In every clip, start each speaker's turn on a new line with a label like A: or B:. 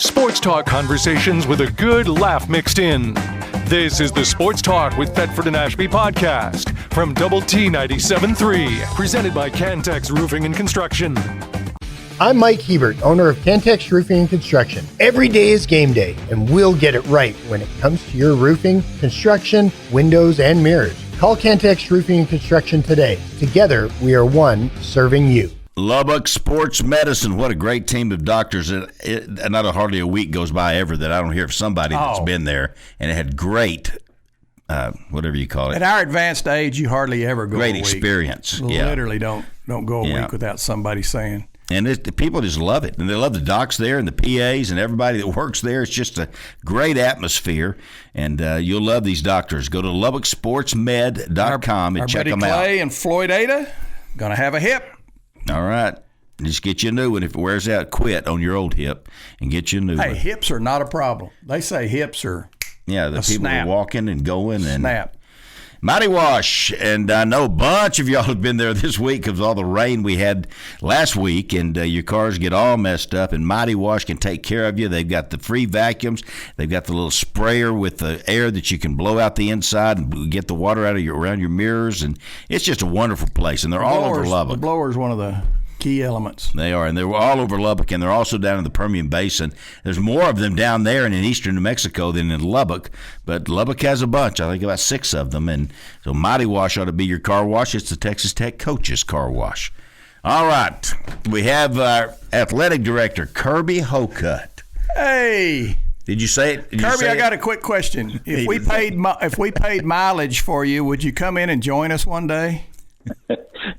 A: Sports talk conversations with a good laugh mixed in. This is the Sports Talk with Thetford and Ashby podcast from Double T 97.3, presented by Cantex Roofing and Construction.
B: I'm Mike Hebert, owner of Cantex Roofing and Construction. Every day is game day, and we'll get it right when it comes to your roofing, construction, windows, and mirrors. Call Cantex Roofing and Construction today. Together, we are one serving you.
C: Lubbock Sports Medicine. What a great team of doctors. Not hardly a week goes by ever that I don't hear of somebody that's been there, and it had great, whatever you call it.
D: At our advanced age, you hardly ever go
C: great
D: a week.
C: experience.
D: Literally don't go a week without somebody saying.
C: And the people just love it. And they love the docs there and the PAs and everybody that works there. It's just a great atmosphere. And you'll love these doctors. Go to LubbockSportsMed.com and check them out.
D: Our buddy Clay and Floyd Ada, going to have a hip.
C: All right. Just get you a new one. If it wears out, quit on your old hip and get you a new one.
D: Hey, hips are not a problem. They say hips are
C: the people are walking and going. And
D: snap.
C: Mighty Wash, and I know a bunch of y'all have been there this week because of all the rain we had last week, and your cars get all messed up, and Mighty Wash can take care of you. They've got the free vacuums. They've got the little sprayer with the air that you can blow out the inside and get the water out of around your mirrors, and it's just a wonderful place, and they're all over Lubbock.
D: The blower is one of the key elements.
C: They are, and they're all over Lubbock, and they're also down in the Permian Basin. There's more of them down there and in eastern New Mexico than in Lubbock, but Lubbock has a bunch. I think about 6 of them, and so Mighty Wash ought to be your car wash. It's the Texas Tech coach's car wash. All right, we have our athletic director, Kirby Hocutt.
D: Hey.
C: Did you say it?
D: Kirby, I got a quick question. If we paid mileage for you, would you come in and join us one day?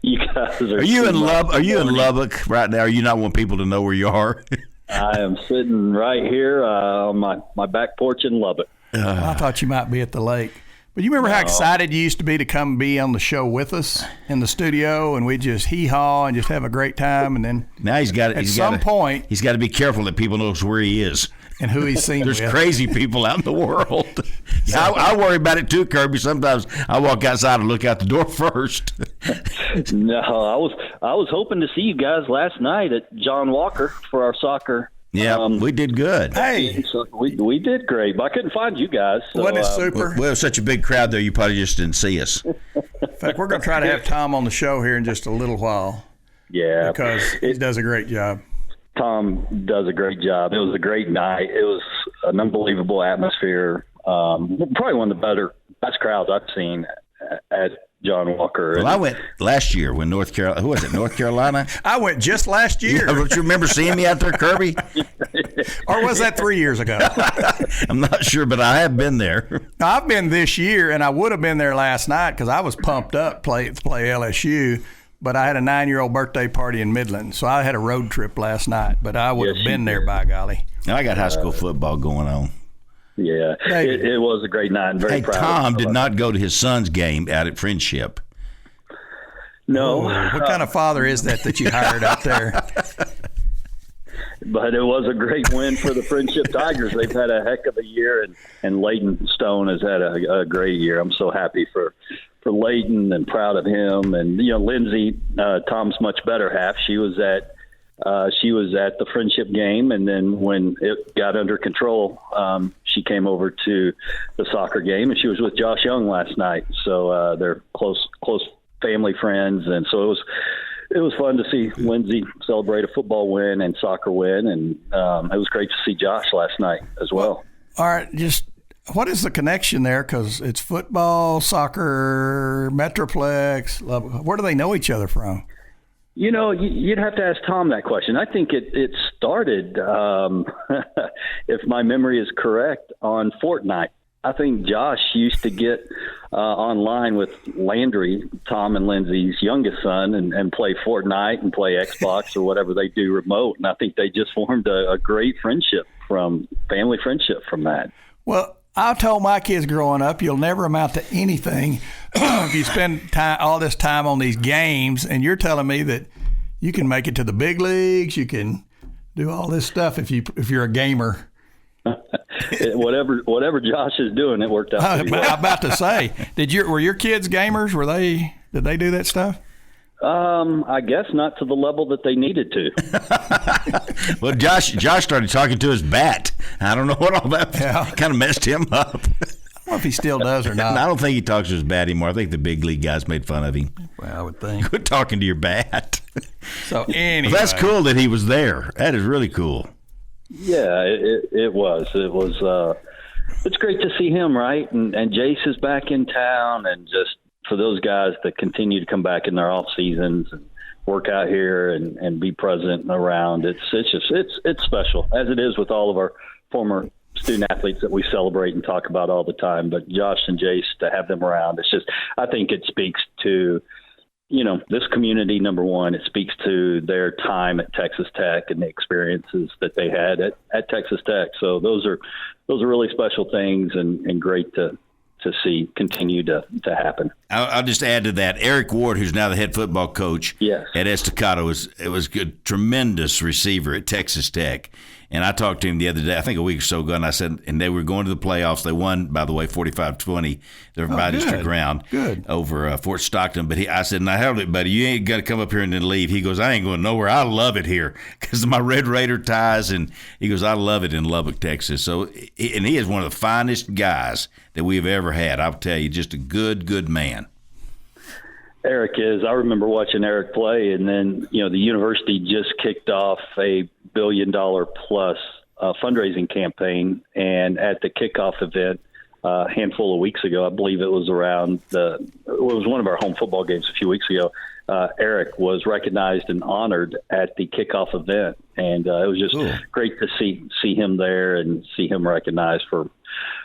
E: You guys
C: are you in Lubbock right now? Are you not want people to know where you are?
E: I am sitting right here on my back porch in Lubbock.
D: I thought you might be at the lake. But you remember how excited you used to be to come be on the show with us in the studio, and we just hee-haw and just have a great time, and then
C: now he's got to be careful that people knows where he is.
D: And who he's seen
C: There's crazy people out in the world. I worry about it too, Kirby. Sometimes I walk outside and look out the door first.
E: No, I was hoping to see you guys last night at John Walker for our soccer.
C: Yeah, we did good.
D: Hey,
E: so we did great, but I couldn't find you guys. So,
D: wasn't it super?
C: We have such a big crowd there, you probably just didn't see us.
D: In fact, we're going to try to have Tom on the show here in just a little while.
E: Yeah,
D: because he does a great job.
E: Tom does a great job. It was a great night. It was an unbelievable atmosphere. Probably one of the best crowds I've seen at John Walker.
C: Well, I went last year when North Carolina. Who was it? North Carolina.
D: I went just last year.
C: Don't you remember seeing me out there, Kirby?
D: Or was that 3 years ago?
C: I'm not sure, but I have been there.
D: I've been this year, and I would have been there last night because I was pumped up to play LSU. But I had a 9-year-old birthday party in Midland, so I had a road trip last night. But I would have been there, by golly.
C: I got high school football going on.
E: Yeah, it was a great night. I'm very proud.
C: Tom did not go to his son's game out at Friendship.
E: No.
D: What kind of father is that you hired out there?
E: But it was a great win for the Friendship Tigers. They've had a heck of a year, and Leighton Stone has had a great year. I'm so happy for Leighton and proud of him. And Lindsay, Tom's much better half, she was at the Friendship game, and then when it got under control, she came over to the soccer game, and she was with Josh Young last night. So they're close family friends, and so it was fun to see Lindsay celebrate a football win and soccer win, and it was great to see Josh last night as well.
D: All right, just what is the connection there? Because it's football, soccer, Metroplex. Where do they know each other from?
E: You'd have to ask Tom that question. I think it started, if my memory is correct, on Fortnite. I think Josh used to get online with Landry, Tom and Lindsay's youngest son, and play Fortnite and play Xbox or whatever they do remote. And I think they just formed a great family friendship from that.
D: Well, I told my kids growing up, you'll never amount to anything if you spend all this time on these games. And you're telling me that you can make it to the big leagues, you can do all this stuff if you're a gamer.
E: Whatever Josh is doing, it worked out.
D: I'm about to say, were your kids gamers? Did they do that stuff?
E: I guess not to the level that they needed to.
C: Well, Josh started talking to his bat. I don't know what all that kind of messed him up.
D: I don't know if he still does or not.
C: I don't think he talks to his bat anymore. I think the big league guys made fun of him.
D: Well, I would think.
C: Quit talking to your bat.
D: So anyway.
C: Well, that's cool that he was there. That is really cool.
E: Yeah, it was. It was. It's great to see him, right? And Jace is back in town, and just for those guys that continue to come back in their off seasons and work out here and be present and around. It's special, as it is with all of our former student athletes that we celebrate and talk about all the time. But Josh and Jace, to have them around, it's just, I think it speaks to, this community, number one. It speaks to their time at Texas Tech and the experiences that they had at Texas Tech. So those are really special things and great to see continue to happen.
C: I'll just add to that. Eric Ward, who's now the head football coach at Estacado, was a tremendous receiver at Texas Tech. And I talked to him the other day, I think a week or so ago, and I said, and they were going to the playoffs. They won, by the way, 45-20. They're by district ground over Fort Stockton. But I said, now, hell, buddy, you ain't got to come up here and then leave. He goes, I ain't going nowhere. I love it here because of my Red Raider ties. And he goes, I love it in Lubbock, Texas. So, and he is one of the finest guys that we've ever had. I'll tell you, just a good man.
E: Eric is. I remember watching Eric play, and then, the university just kicked off a $1 billion plus fundraising campaign. And at the kickoff event a handful of weeks ago, I believe it was it was one of our home football games a few weeks ago, Eric was recognized and honored at the kickoff event. And it was just great to see him there and see him recognized for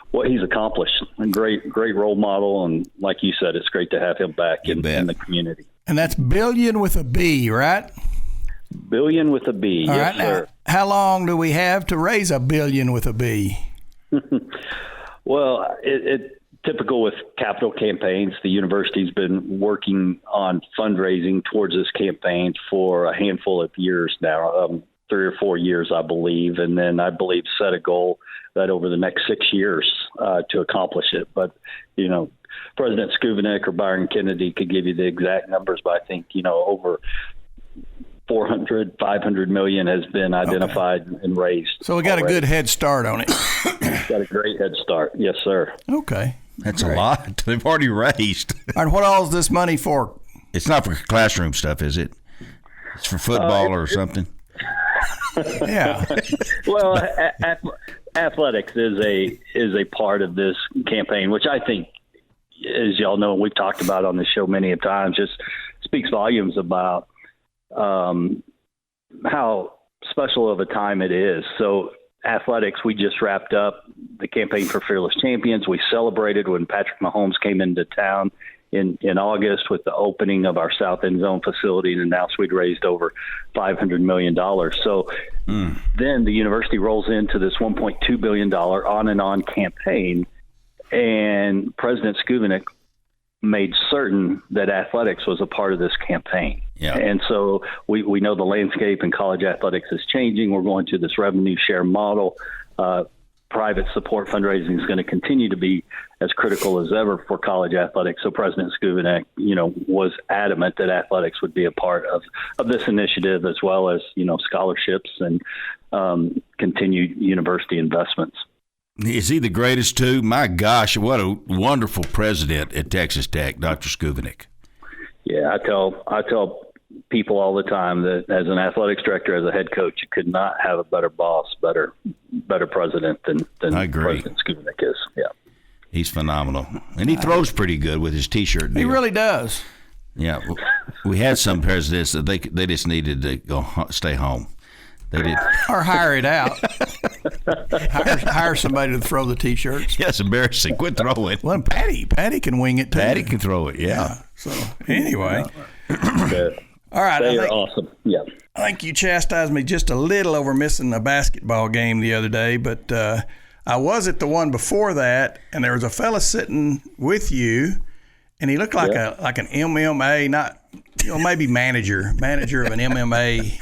E: what he's accomplished. A great role model, and like you said, it's great to have him back in the community.
D: And that's billion with a B, right?
E: Billion with a B,
D: All
E: yes,
D: right,
E: sir.
D: Now, how long do we have to raise $1 billion with a B?
E: Well, it typical with capital campaigns. The university's been working on fundraising towards this campaign for a handful of years now, 3 or 4 years, I believe, and then I believe set a goal that over the next 6 years to accomplish it. But, President Skubinek or Byron Kennedy could give you the exact numbers, but I think, over 500 million has been identified and raised.
D: So we got
E: already.
D: A good head start on it.
E: Got a great head start. Yes, sir.
D: Okay.
C: That's a lot. They've already raised.
D: And what all is this money for?
C: It's not for classroom stuff, is it? It's for football or something?
D: Yeah.
E: Well, athletics is a part of this campaign, which I think, as y'all know, we've talked about on the show many times, just speaks volumes about how special of a time it is. So athletics, we just wrapped up the campaign for Fearless Champions. We celebrated when Patrick Mahomes came into town in August with the opening of our South End Zone facility and announced we'd raised over $500 million. So then the university rolls into this $1.2 billion on and on campaign, and President Skubinek made certain that athletics was a part of this campaign.
C: Yeah.
E: And so we know the landscape in college athletics is changing. We're going to this revenue share model. Private support fundraising is going to continue to be as critical as ever for college athletics. So President Skubinek, was adamant that athletics would be a part of this initiative, as well as, scholarships and continued university investments.
C: Is he the greatest too? My gosh, what a wonderful president at Texas Tech, Dr. Skubinek.
E: Yeah, I tell people all the time that as an athletics director, as a head coach, you could not have a better boss, better president than
C: I agree.
E: President Skubinek is. Yeah,
C: he's phenomenal, and he throws pretty good with his T-shirt deal.
D: He really does.
C: Yeah, we had some presidents that they just needed to stay home. They did.
D: Or hire it out. hire somebody to throw the T-shirts.
C: Yeah, it's embarrassing. Quit throwing.
D: Well, Patty can wing it too.
C: Patty can throw it. Yeah.
D: So anyway,
E: all right. They are awesome. Yeah.
D: I think you chastised me just a little over missing a basketball game the other day, but I was at the one before that, and there was a fella sitting with you, and he looked like an MMA, not maybe manager of an MMA.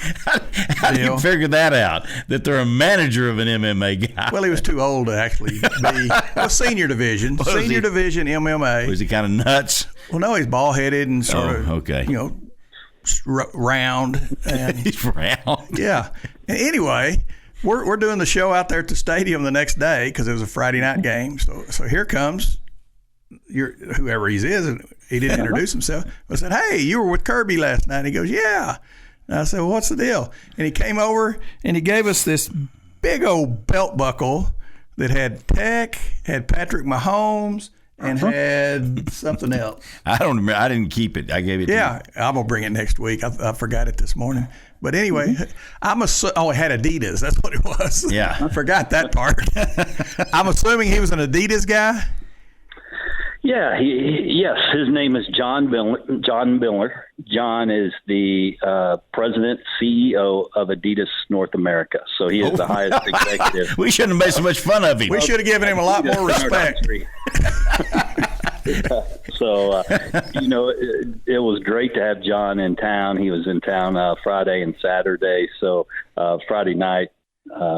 C: How do you figure that out? That they're a manager of an MMA guy?
D: Well, he was too old to actually be. Well, senior division division MMA.
C: Was he kind of nuts?
D: Well, no, he's bald headed and sort of.
C: Okay.
D: round. And,
C: He's round.
D: yeah. Anyway, we're doing the show out there at the stadium the next day because it was a Friday night game. So here comes whoever he is, and he didn't introduce himself. I said, "Hey, you were with Kirby last night." He goes, "Yeah." And I said, "Well, what's the deal?" And he came over and he gave us this big old belt buckle that had Tech, had Patrick Mahomes, and had something else.
C: I don't remember. I didn't keep it. I gave it to you.
D: Yeah, I'm going to bring it next week. I forgot it this morning. But anyway, it had Adidas. That's what it was.
C: Yeah.
D: I forgot that part. I'm assuming he was an Adidas guy?
E: Yeah, yes. His name is John Miller. John is the president, CEO of Adidas North America. So he is the highest executive.
C: We shouldn't have made so much fun of him.
D: We should have given him a lot more respect.
E: So, it was great to have John in town. He was in town Friday and Saturday. So Friday night,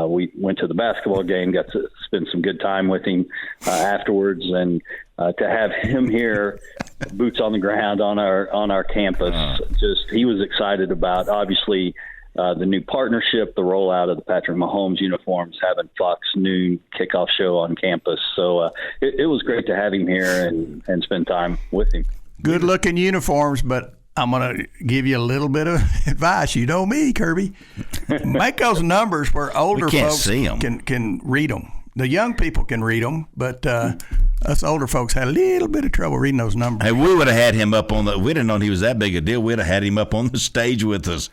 E: we went to the basketball game, got to spend some good time with him afterwards, and to have him here, boots on the ground on our campus, he was excited about, obviously, the new partnership, the rollout of the Patrick Mahomes uniforms, having Fox Noon kickoff show on campus. So it was great to have him here and spend time with him.
D: Good looking uniforms, but I'm going to give you a little bit of advice. You know me, Kirby. Make those numbers where older folks can read them. The young people can read them, but us older folks had a little bit of trouble reading those numbers.
C: Hey, we would have had him up on we didn't know he was that big a deal. We'd have had him up on the stage with us.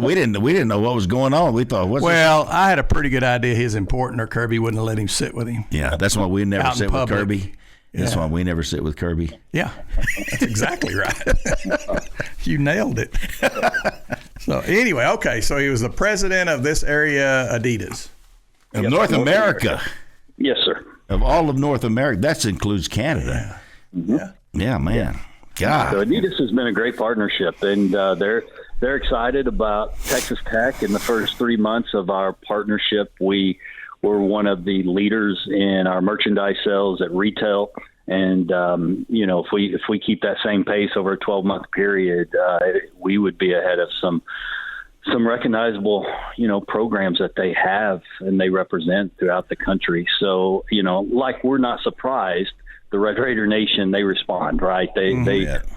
C: We didn't know what was going on. We thought,
D: I had a pretty good idea he's important, or Kirby wouldn't have let him sit with him.
C: Yeah, that's why we never sit with Kirby.
D: Yeah.
C: That's why we never sit with Kirby.
D: Yeah, that's exactly right. You nailed it. So anyway, okay, so he was the president of this area, Adidas.
C: Of North America.
E: Yes, sir.
C: Of all of North America. That includes Canada.
E: Yeah. Mm-hmm.
C: Yeah, man. God.
E: So Adidas has been a great partnership, and they're excited about Texas Tech. In the first 3 months of our partnership, we were one of the leaders in our merchandise sales at retail. And, if we keep that same pace over a 12-month period, we would be ahead of some recognizable, programs that they have and they represent throughout the country. So, we're not surprised. The Red Raider Nation, they respond, right? They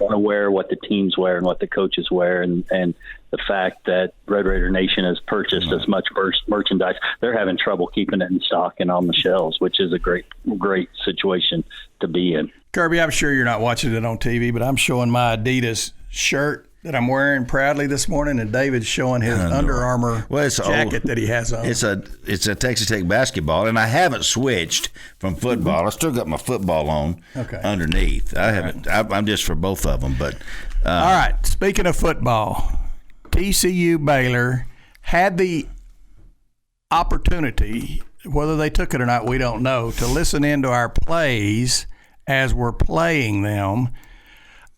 E: want to wear what the teams wear and what the coaches wear. And the fact that Red Raider Nation has purchased as much merchandise, they're having trouble keeping it in stock and on the shelves, which is a great situation to be in.
D: Kirby, I'm sure you're not watching it on TV, but I'm showing my Adidas shirt that I'm wearing proudly this morning, and David's showing his Under Armour jacket that he has on.
C: It's a Texas Tech basketball, and I haven't switched from football. I still got my football on underneath. I haven't. I'm just for both of them. But
D: all right. Speaking of football, TCU Baylor had the opportunity, whether they took it or not, we don't know, to listen into our plays as we're playing them.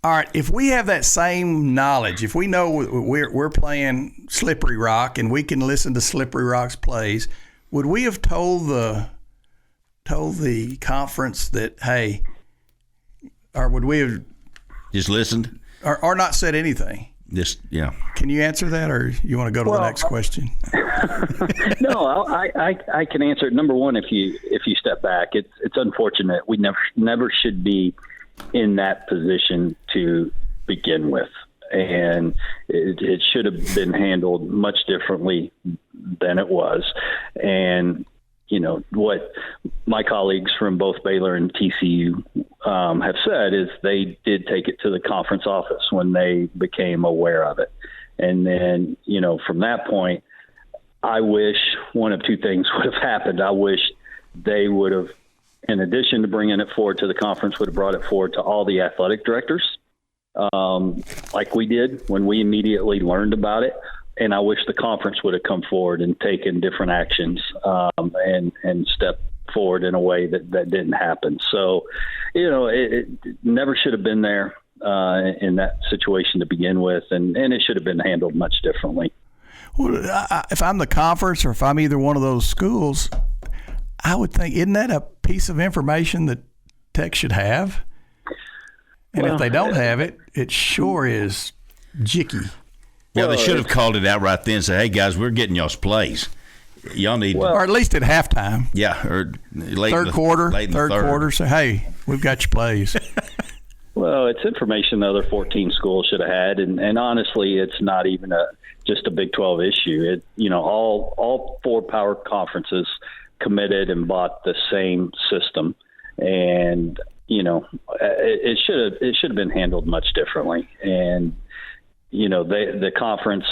D: All right, if we have that same knowledge, if we know we're playing Slippery Rock and we can listen to Slippery Rock's plays, would we have told the conference that, hey, or would we have
C: just listened
D: or not said anything? Can you answer that, or you want to go to the next question?
E: No, I can answer it. Number one, if you step back, it's unfortunate. We never should be in that position to begin with, and it should have been handled much differently than it was. And what my colleagues from both Baylor and TCU have said is they did take it to the conference office when they became aware of it. And then, from that point, I wish one of two things would have happened. I wish they would have, in addition to bringing it forward to the conference, would have brought it forward to all the athletic directors, like we did when we immediately learned about it. And I wish the conference would have come forward and taken different actions and stepped forward in a way that didn't happen. So, it never should have been there in that situation to begin with, and it should have been handled much differently.
D: Well, if I'm the conference or if I'm either one of those schools, I would think, isn't that a piece of information that Tech should have? And if they don't have it, it sure is jicky.
C: Yeah, they should have called it out right then and said, hey, guys, we're getting y'all's plays. Y'all need
D: or at least at halftime.
C: Yeah, or late
D: third quarter.
C: Third
D: quarter. Say, hey, we've got your plays.
E: Well, it's information the other 14 schools should have had, and honestly, it's not even just a Big 12 issue. All 4 power conferences committed and bought the same system, and it should have been handled much differently. And the conference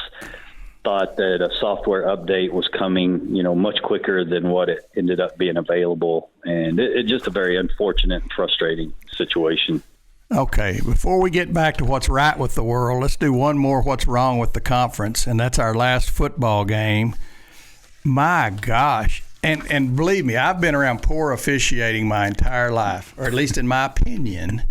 E: thought that a software update was coming, much quicker than what it ended up being available, and it's just a very unfortunate and frustrating situation.
D: Okay, before we get back to what's right with the world, let's do one more what's wrong with the conference, and that's our last football game. My gosh. And believe me, I've been around poor officiating my entire life, or at least in my opinion,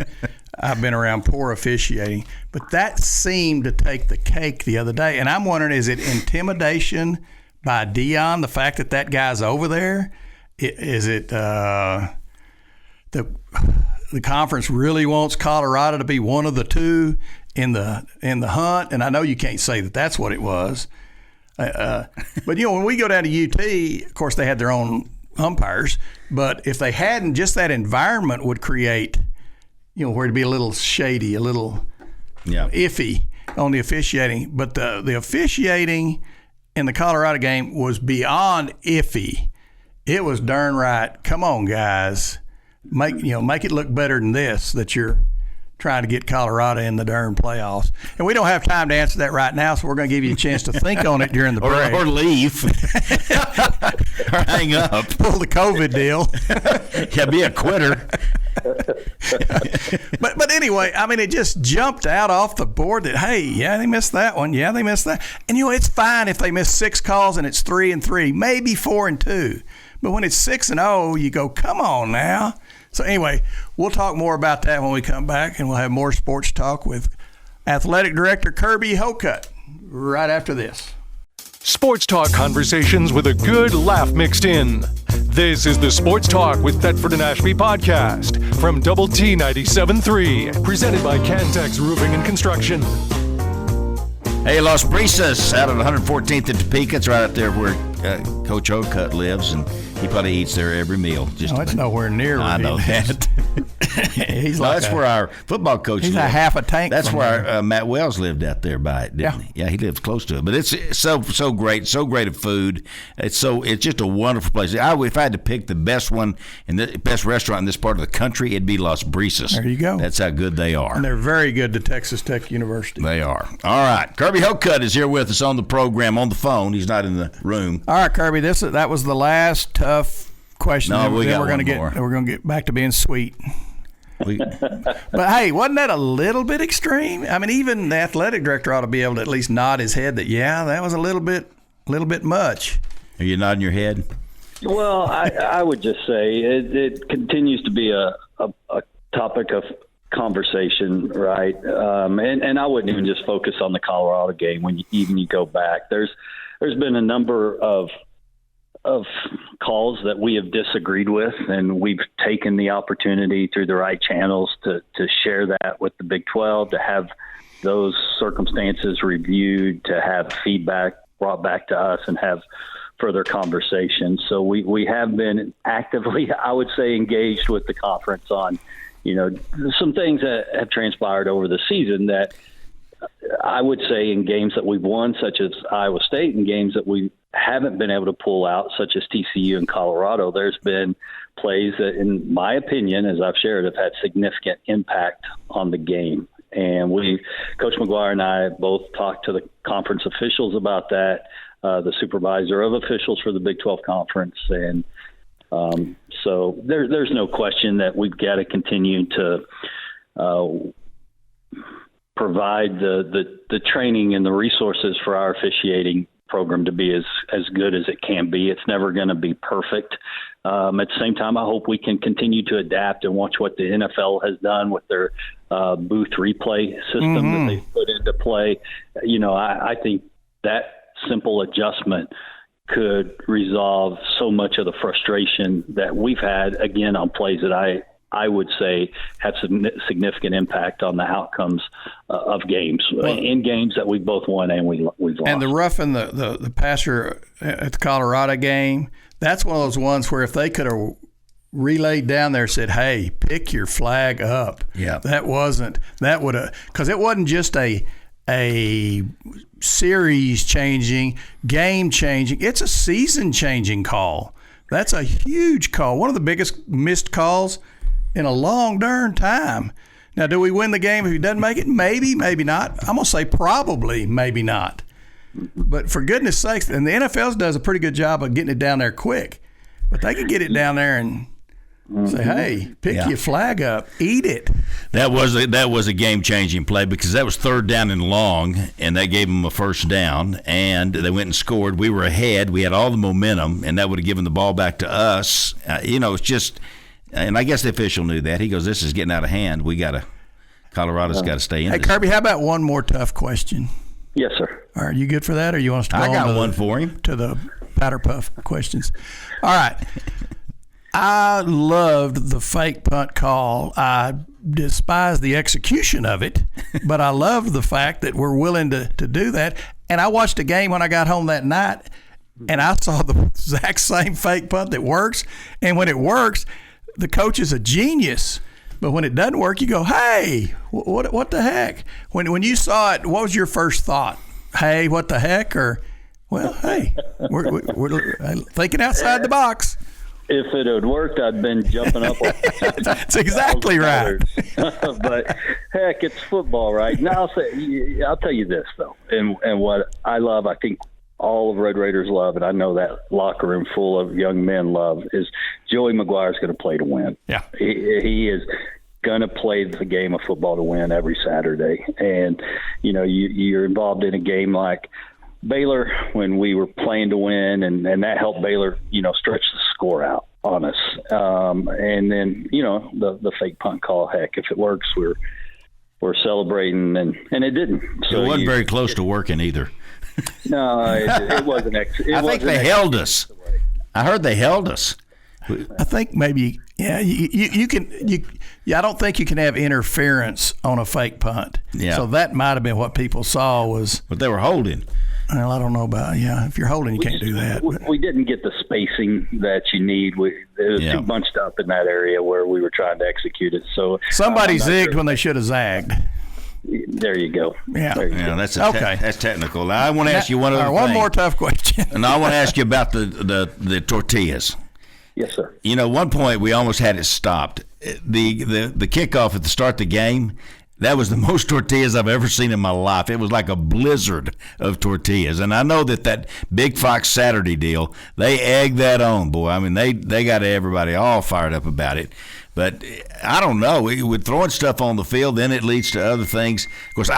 D: I've been around poor officiating. But that seemed to take the cake the other day. And I'm wondering, is it intimidation by Dion, the fact that guy's over there? Is it the conference really wants Colorado to be one of the 2 in the hunt? And I know you can't say that that's what it was. But, when we go down to UT, of course, they had their own umpires. But if they hadn't, just that environment would create, where it'd be a little shady, a little iffy on the officiating. But the officiating in the Colorado game was beyond iffy. It was darn right. Come on, guys. Make it look better than this, that you're trying to get Colorado in the darn playoffs. And we don't have time to answer that right now, so we're going to give you a chance to think on it during the break.
C: Or leave. Or hang up.
D: Pull the COVID deal.
C: Yeah, be a quitter.
D: But anyway, I mean, it just jumped out off the board that, hey, yeah, they missed that one. Yeah, they missed that. And, it's fine if they miss 6 calls and it's 3-3, maybe 4-2. But when it's 6-0, you go, come on now. So anyway, we'll talk more about that when we come back, and we'll have more sports talk with Athletic Director Kirby Hocutt right after this.
A: Sports talk conversations with a good laugh mixed in. This is the Sports Talk with Thetford and Ashby podcast from Double T 97.3, presented by Cantex Roofing and Construction.
C: Hey, Las Brisas out of 114th and Topeka. It's right out there where Coach Hocutt lives, and he probably eats there every meal.
D: It's nowhere near.
C: I know that. That's where our football coach
D: he's
C: lived.
D: A half a tank.
C: That's where Matt Wells lived out there by it, didn't he? Yeah, he lives close to it. But it's so great, so great of food. It's just a wonderful place. If I had to pick the best one and the best restaurant in this part of the country, it'd be Las Brisas.
D: There you go.
C: That's how good they are.
D: And they're very good to Texas Tech University.
C: They are. All right. Kirby Hocutt is here with us on the program, on the phone. He's not in the room.
D: All right, Kirby, that was the last tough question.
C: No, we're
D: going to get back to being sweet. But hey, wasn't that a little bit extreme? I mean, even the athletic director ought to be able to at least nod his head that that was a little bit much.
C: Are you nodding your head?
E: Well, I would just say it continues to be a topic of conversation, right? And I wouldn't even just focus on the Colorado game. When you go back, there's been a number of calls that we have disagreed with, and we've taken the opportunity through the right channels to share that with the Big 12, to have those circumstances reviewed, to have feedback brought back to us, and have further conversations. So we have been actively, I would say, engaged with the conference on, some things that have transpired over the season that I would say in games that we've won, such as Iowa State, and games that we haven't been able to pull out, such as TCU and Colorado, there's been plays that, in my opinion, as I've shared, have had significant impact on the game. And Coach McGuire and I both talked to the conference officials about that, the supervisor of officials for the Big 12 conference. And so there's no question that we've got to continue to provide the training and the resources for our officiating program to be as good as it can be. It's never going to be perfect. At the same time, I hope we can continue to adapt and watch what the NFL has done with their booth replay system that they've put into play. I think that simple adjustment could resolve so much of the frustration that we've had, again, on plays that I I would say had significant impact on the outcomes of games, in games that we both won and we've lost.
D: And the roughing the passer at the Colorado game, that's one of those ones where if they could have relayed down there and said, hey, pick your flag up.
C: Yeah.
D: That would have, because it wasn't just a series changing, game changing. It's a season changing call. That's a huge call. One of the biggest missed calls in a long darn time. Now, do we win the game if he doesn't make it? Maybe, maybe not. I'm going to say probably, maybe not. But for goodness sakes, and the NFL does a pretty good job of getting it down there quick. But they can get it down there and say, hey, pick your flag up, eat it.
C: That was a game-changing play because that was 3rd down and long, and that gave them a first down, and they went and scored. We were ahead. We had all the momentum, and that would have given the ball back to us. It's just – and I guess the official knew that. He goes, this is getting out of hand. Colorado's got to stay in
D: Hey,
C: this.
D: Kirby, how about one more tough question?
E: Yes, sir.
D: All right, you good for that, or you want us to go
C: I got
D: on
C: one for him.
D: To the powder puff questions? All right. I loved the fake punt call. I despise the execution of it, but I love the fact that we're willing to do that. And I watched a game when I got home that night, and I saw the exact same fake punt that works. And when it works, the coach is a genius. But when it doesn't work, you go, hey, what the heck? When you saw it, what was your first thought? Hey, what the heck? Or, well, hey, we're thinking outside the box.
E: If it had worked, I'd been jumping up.
D: That's exactly right.
E: But heck, it's football, right? Now I'll tell you this though, and what I love, I think all of Red Raiders love, and I know that locker room full of young men love, is Joey McGuire's going to play to win.
D: Yeah,
E: he is going to play the game of football to win every Saturday, and you're involved in a game like Baylor when we were playing to win, and that helped Baylor, stretch the score out on us. And then, the fake punt call, heck, if it works, we're celebrating, and it didn't. So
C: it wasn't very close to working either.
E: No, it wasn't. I
C: think they held us. I heard they held us.
D: I think maybe, you can. I don't think you can have interference on a fake punt.
C: Yeah.
D: So that might have been what people saw was.
C: But they were holding.
D: Well, I don't know about, if you're holding, you can't do that.
E: We didn't get the spacing that you need. It was too bunched up in that area where we were trying to execute it. So
D: somebody zigged when they should have zagged.
E: There you go.
D: Yeah,
C: that's that's technical. Now, I want to ask you one other thing.
D: One more tough question.
C: And I want to ask you about the tortillas.
E: Yes, sir.
C: At one point we almost had it stopped. The kickoff at the start of the game, that was the most tortillas I've ever seen in my life. It was like a blizzard of tortillas. And I know that Big Fox Saturday deal, they egged that on, boy. I mean, they got everybody all fired up about it. But I don't know. With throwing stuff on the field, then it leads to other things. Of course,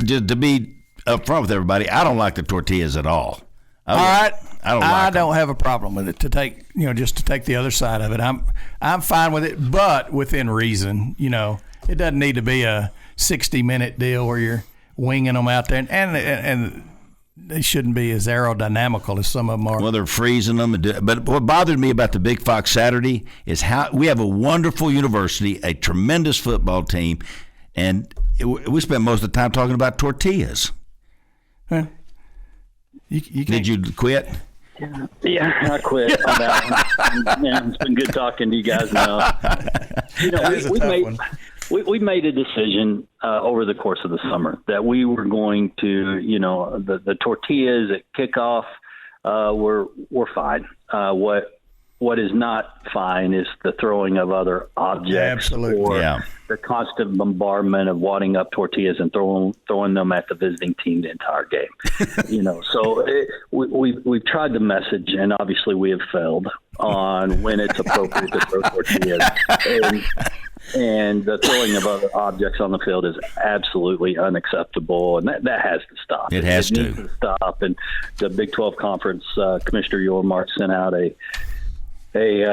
C: just to be upfront with everybody, I don't like the tortillas at all.
D: All right.
C: I
D: don't have a problem with it to take, just to take the other side of it. I'm fine with it, but within reason, It doesn't need to be a 60-minute deal where you're winging them out there, and they shouldn't be as aerodynamical as some of them are.
C: Well, they're freezing them. But what bothered me about the Big Fox Saturday is how we have a wonderful university, a tremendous football team, and we spent most of the time talking about tortillas.
D: Huh?
C: Did you quit?
E: Yeah, I quit on that one. Man, it's been good talking to you guys now. We made a decision over the course of the summer that we were going to, the tortillas at kickoff were fine. What is not fine is the throwing of other objects or the constant bombardment of wadding up tortillas and throwing them at the visiting team the entire game. So we've tried the message, and obviously we have failed on when it's appropriate to throw tortillas. And the throwing of other objects on the field is absolutely unacceptable, and that has to stop.
C: It needs
E: to stop. And the Big 12 Conference Commissioner Yormark sent out a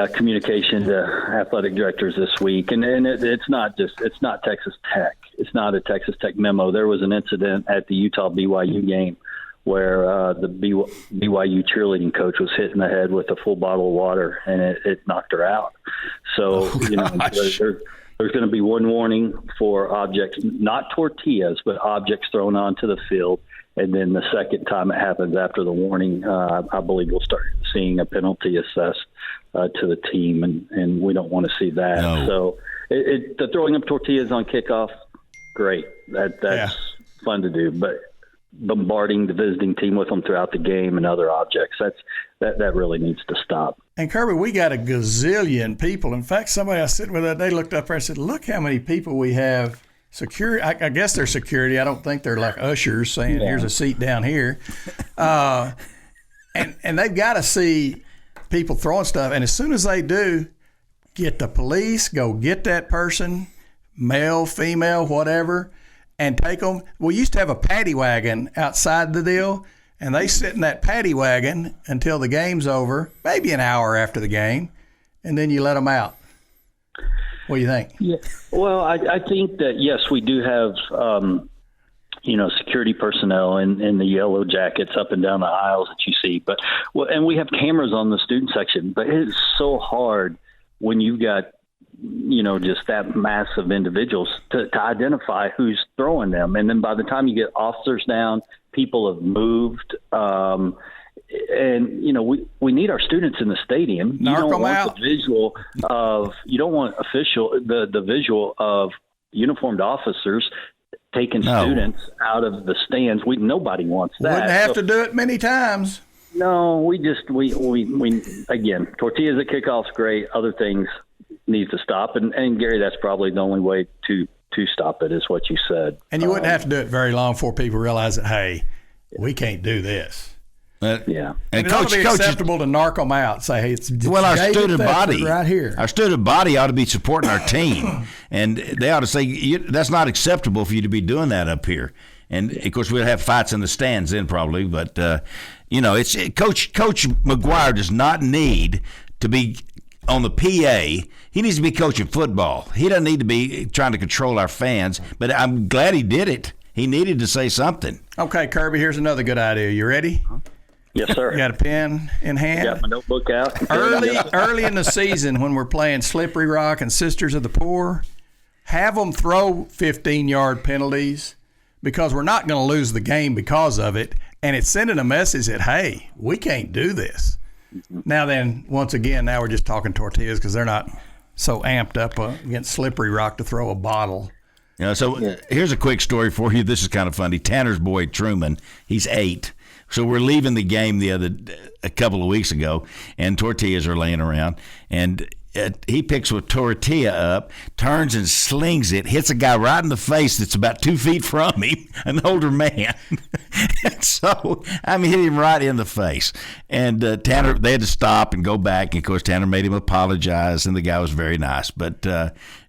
E: communication to athletic directors this week, and it's not Texas Tech. It's not a Texas Tech memo. There was an incident at the Utah BYU game where the BYU cheerleading coach was hit in the head with a full bottle of water, and it knocked her out. So, there's going to be one warning for objects, not tortillas, but objects thrown onto the field. And then the second time it happens after the warning, I believe we'll start seeing a penalty assessed to the team, and we don't want to see that.
C: No.
E: So the throwing up tortillas on kickoff, great. That's fun to do, but bombarding the visiting team with them throughout the game and other objects, that really needs to stop.
D: And Kirby, we got a gazillion people. In fact, somebody I was sitting with that day looked up there and said, look how many people we have. Security, I guess they're security. I don't think they're like ushers saying, here's a seat down here. And they've got to see people throwing stuff. And as soon as they do, get the police, go get that person, male, female, whatever, and take them. We used to have a paddy wagon outside the deal, and they sit in that paddy wagon until the game's over, maybe an hour after the game, and then you let them out. What do you think?
E: Yeah. Well, I think that, yes, we do have, security personnel in the yellow jackets up and down the aisles that you see. And we have cameras on the student section, but it is so hard when you've got, just that mass of individuals to identify who's throwing them. And then by the time you get officers down, people have moved. And we need our students in the stadium. You don't want the visual of the visual of uniformed officers taking students out of the stands. Nobody wants that.
D: Wouldn't have to do it many times.
E: No, we again, tortillas at kickoff's great. Other things needs to stop. And Gary, that's probably the only way to stop it is what you said.
D: And you wouldn't have to do it very long before people realize that, hey, we can't do this.
C: And
D: it ought to be acceptable to narc them out. Say, hey, it's
C: our student body
D: right here.
C: Our student body ought to be supporting our team, and they ought to say that's not acceptable for you to be doing that up here. And of course, we'll have fights in the stands then probably, but it's Coach McGuire does not need to be on the PA. He needs to be coaching football. He doesn't need to be trying to control our fans. But I'm glad he did it. He needed to say something.
D: Okay, Kirby, here's another good idea. You ready?
E: Yes, sir.
D: You got a pen in hand?
E: Got my notebook out.
D: Early in the season when we're playing Slippery Rock and Sisters of the Poor, have them throw 15-yard penalties because we're not going to lose the game because of it. And it's sending a message that, hey, we can't do this. Now then, once again, now we're just talking tortillas because they're not so amped up against Slippery Rock to throw a bottle.
C: Here's a quick story for you. This is kind of funny. Tanner's boy, Truman, he's 8. So we're leaving the game a couple of weeks ago, and tortillas are laying around, and he picks a tortilla up, turns and slings it, hits a guy right in the face that's about 2 feet from him, an older man. So, hit him right in the face. And Tanner, they had to stop and go back, and of course Tanner made him apologize, and the guy was very nice. But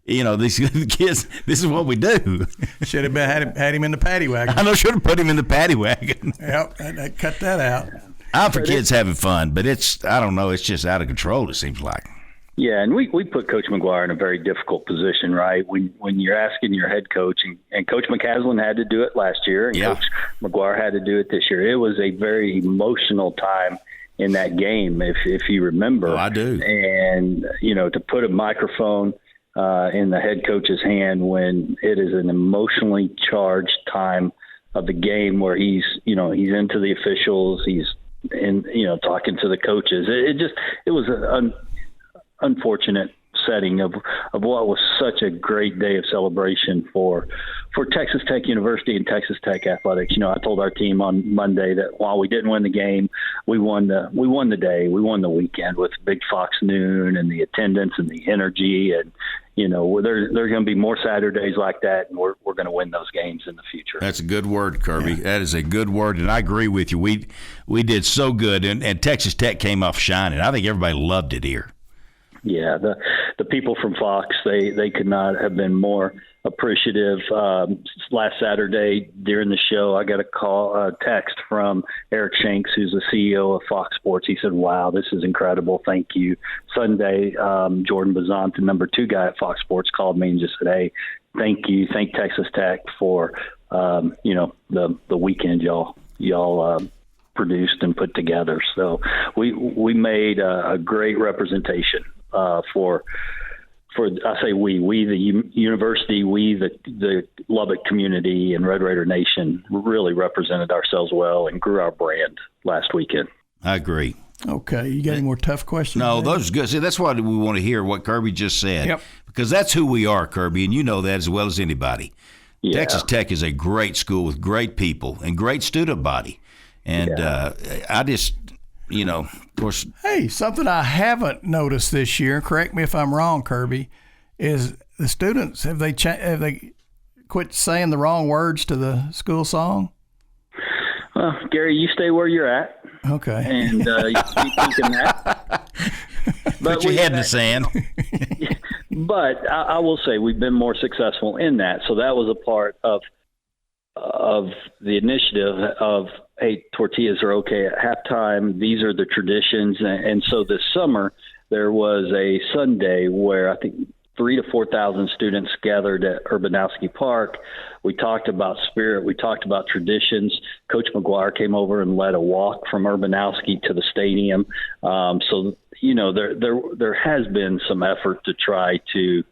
C: these kids, this is what we do.
D: Should have had him in the paddy wagon.
C: I know, should have put him in the paddy wagon.
D: Yep, cut that out.
C: I'm for kids having fun, but it's just out of control, it seems like.
E: Yeah, and we put Coach McGuire in a very difficult position, right? When you're asking your head coach, and Coach McCaslin had to do it last year, and Coach McGuire had to do it this year. It was a very emotional time in that game, if you remember.
C: Oh, I do.
E: And, to put a microphone in the head coach's hand when it is an emotionally charged time of the game where he's into the officials, he's talking to the coaches. It was an unfortunate setting of what was such a great day of celebration for Texas Tech University and Texas Tech athletics. I told our team on Monday that while we didn't win the game, we won the day, we won the weekend with Big Fox Noon and the attendance and the energy. And there's going to be more Saturdays like that, and we're going to win those games in the future.
C: That's a good word, Kirby. Yeah. That is a good word, and I agree with you. We did so good, and Texas Tech came off shining. I think everybody loved it here.
E: Yeah, the people from Fox, they could not have been more appreciative. Last Saturday during the show, I got a text from Eric Shanks, who's the CEO of Fox Sports. He said, "Wow, this is incredible. Thank you." Sunday, Jordan Bazant, the number 2 guy at Fox Sports, called me and just said, "Hey, thank you. Thank Texas Tech for the weekend y'all produced and put together." So we made a great representation for I say we the university, we the Lubbock community and Red Raider Nation really represented ourselves well and grew our brand last weekend.
C: I agree.
D: Okay, you got any more tough questions?
C: No,
D: there?
C: those are good. See, that's why we want to hear what Kirby just said.
D: Yep.
C: Because that's who we are, Kirby, and you know that as well as anybody.
E: Yeah.
C: Texas Tech is a great school with great people and great student body. And I just, of course.
D: Hey, something I haven't noticed this year, correct me if I'm wrong, Kirby, is the students, have they quit saying the wrong words to the school song?
E: Well, Gary, you stay where you're at.
D: Okay.
E: And you keep thinking that.
C: Put your head in the sand.
E: But I will say we've been more successful in that. So that was a part of the initiative of, hey, tortillas are okay at halftime. These are the traditions. And so this summer there was a Sunday where I think 3,000 to 4,000 students gathered at Urbanowski Park. We talked about spirit. We talked about traditions. Coach McGuire came over and led a walk from Urbanowski to the stadium. So, there has been some effort to try to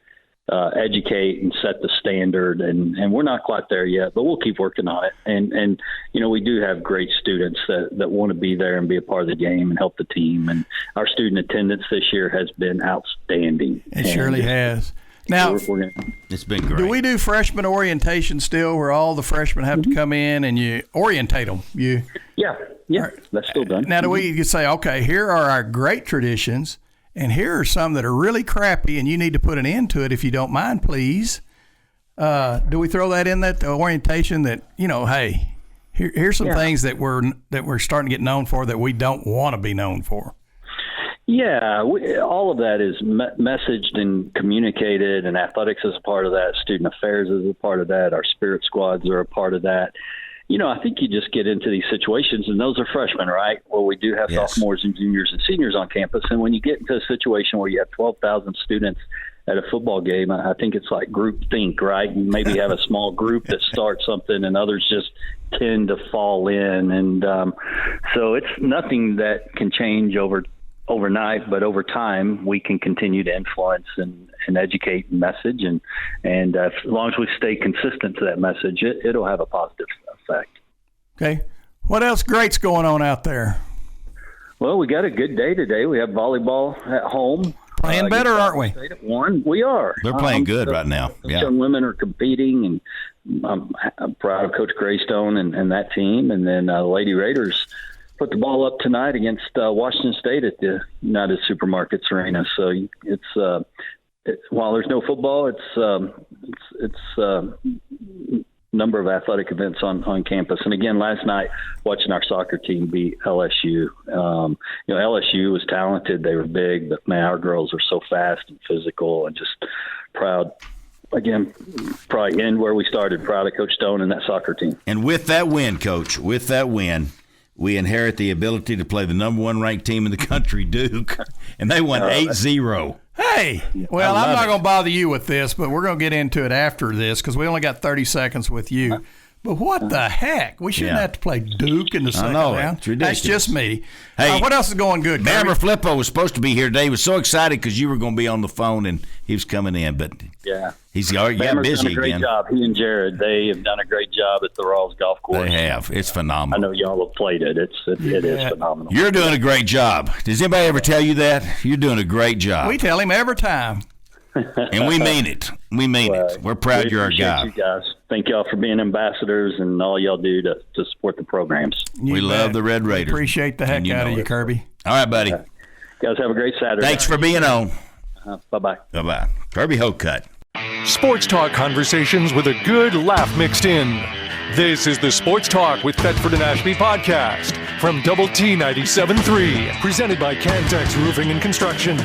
E: educate and set the standard, and we're not quite there yet, but we'll keep working on it. And we do have great students that want to be there and be a part of the game and help the team. And our student attendance this year has been outstanding.
D: It surely has. Now,
C: it's been great.
D: Do we do freshman orientation still, where all the freshmen have to come in and you orientate them?
E: Yeah, that's still done.
D: Now, do we say, okay, here are our great traditions, and here are some that are really crappy, and you need to put an end to it if you don't mind, please? Do we throw that in that orientation that, hey, here's some things that we're starting to get known for that we don't want to be known for?
E: Yeah, all of that is messaged and communicated, and athletics is a part of that. Student affairs is a part of that. Our spirit squads are a part of that. I think you just get into these situations, and those are freshmen, right? Well, we do have sophomores and juniors and seniors on campus, and when you get into a situation where you have 12,000 students at a football game, I think it's like group think, right? You maybe have a small group that starts something, and others just tend to fall in, and so it's nothing that can change overnight, but over time we can continue to influence and educate and message, and as long as we stay consistent to that message, it'll have a positive effect. Okay.
D: What else great's going on out there?
E: Well, we got a good day today. We have volleyball at home.
D: Playing better, aren't we?
E: At 1. We are.
C: They're playing good right now. Yeah.
E: Young women are competing, and I'm proud of Coach Greystone and that team. And then Lady Raiders put the ball up tonight against Washington State at the United Supermarkets Arena. So it's while there's no football, it's number of athletic events on campus. And again, last night watching our soccer team beat LSU. LSU was talented; they were big, but man, our girls are so fast and physical, and just proud. Again, probably end where we started. Proud of Coach Stone and that soccer team.
C: And with that win, Coach, we inherit the ability to play the number 1 ranked team in the country, Duke, and they won 8-0.
D: Hey, well, I'm not going to bother you with this, but we're going to get into it after this because we only got 30 seconds with you. But what the heck? We shouldn't have to play Duke in the second round.
C: It's ridiculous.
D: That's just me.
C: Hey,
D: what else is going good,
C: Bammer Flippo was supposed to be here today. He was so excited because you were going to be on the phone and he was coming in, but he's got busy
E: done a great
C: again.
E: Job. He and Jared, they have done a great job at the Rawls Golf Course.
C: They have. It's phenomenal.
E: I know y'all have played it. It is phenomenal.
C: You're doing a great job. Does anybody ever tell you that? You're doing a great job.
D: We tell him every time.
C: And we mean it. We mean it. We're proud you're our guy.
E: You guys. Thank y'all for being ambassadors and all y'all do to support the programs.
C: We love the Red Raiders.
D: Appreciate the heck out of you, Kirby.
C: All right, buddy.
E: Guys, have a great Saturday.
C: Thanks for being on.
E: Bye-bye.
C: Bye-bye. Kirby Hocutt.
A: Sports talk conversations with a good laugh mixed in. This is the Sports Talk with Thetford and Ashby podcast from Double T 97.3, presented by Cantex Roofing and Construction.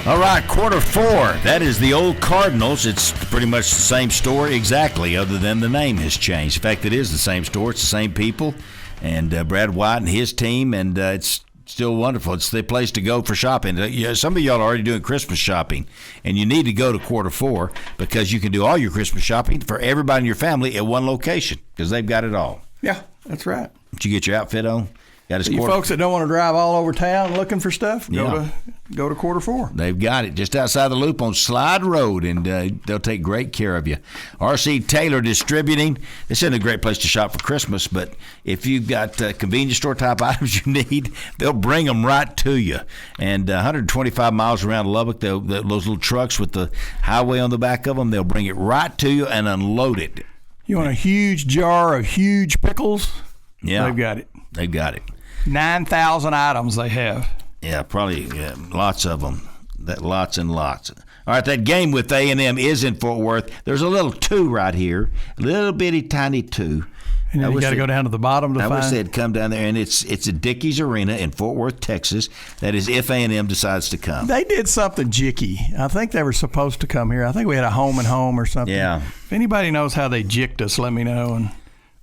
C: All right, quarter 4. That is the old Cardinals. It's pretty much the same story exactly, other than the name has changed. In fact, it is the same store. It's the same people, and Brad White and his team, and it's still wonderful. It's the place to go for shopping. Some of y'all are already doing Christmas shopping, and you need to go to quarter 4 because you can do all your Christmas shopping for everybody in your family at one location because they've got it all.
D: Yeah, that's right.
C: Did you get your outfit on? Got his
D: You folks that don't want to drive all over town looking for stuff, go to quarter 4.
C: They've got it just outside the loop on Slide Road, and they'll take great care of you. R.C. Taylor Distributing. This isn't a great place to shop for Christmas, but if you've got convenience store type items you need, they'll bring them right to you. And 125 miles around Lubbock, those little trucks with the highway on the back of them, they'll bring it right to you and unload it.
D: You want a huge jar of huge pickles?
C: Yeah.
D: They've got it.
C: They've got it.
D: 9,000 items they have.
C: Yeah, probably lots of them. Lots and lots. All right, that game with A&M is in Fort Worth. There's a little 2 right here, a little bitty tiny 2.
D: And then you got to go down to the bottom to find.
C: I wish they'd come down there, and it's at Dickies Arena in Fort Worth, Texas. That is if A&M decides to come.
D: They did something jicky. I think they were supposed to come here. I think we had a home and home or something.
C: Yeah.
D: If anybody knows how they jicked us, let me know, and